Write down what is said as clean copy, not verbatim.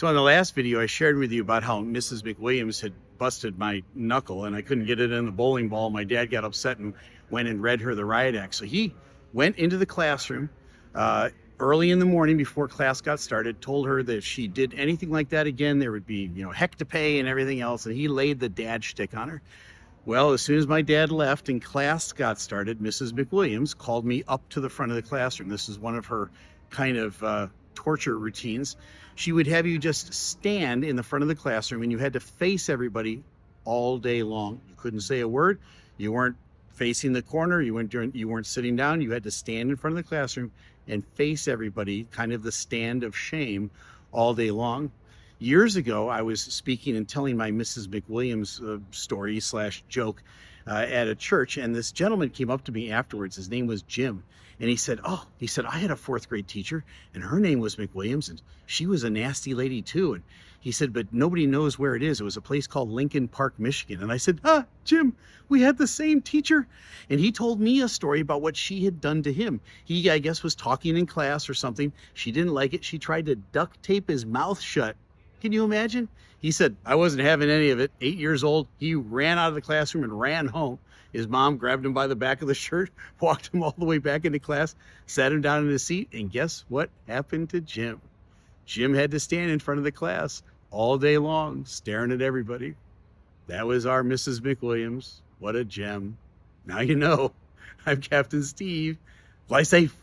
So in the last video, I shared with you about how Mrs. McWilliams had busted my knuckle and I couldn't get it in the bowling ball. My dad got upset and went and read her the riot act. So he went into the classroom early in the morning before class got started, told her that if she did anything like that again, there would be, heck to pay and everything else. And he laid the dad shtick on her. Well, as soon as my dad left and class got started, Mrs. McWilliams called me up to the front of the classroom. This is one of her kind of torture routines. She would have you just stand in the front of the classroom and you had to face everybody all day long. You couldn't say a word. You weren't facing the corner. You weren't sitting down. You had to stand in front of the classroom and face everybody, kind of the stand of shame all day long. Years ago, I was speaking and telling my Mrs. McWilliams story / joke at a church, and this gentleman came up to me afterwards. His name was Jim, and he said, I had a 4th grade teacher, and her name was McWilliams, and she was a nasty lady too. And he said, but nobody knows where it is. It was a place called Lincoln Park, Michigan. And I said, Jim, we had the same teacher. And he told me a story about what she had done to him. He, I guess, was talking in class or something. She didn't like it. She tried to duct tape his mouth shut. Can you imagine? He said, I wasn't having any of it. 8 years old, he ran out of the classroom and ran home. His mom grabbed him by the back of the shirt, walked him all the way back into class, sat him down in his seat, and guess what happened to Jim? Jim had to stand in front of the class all day long, staring at everybody. That was our Mrs. McWilliams. What a gem. Now you know. I'm Captain Steve. Fly safe.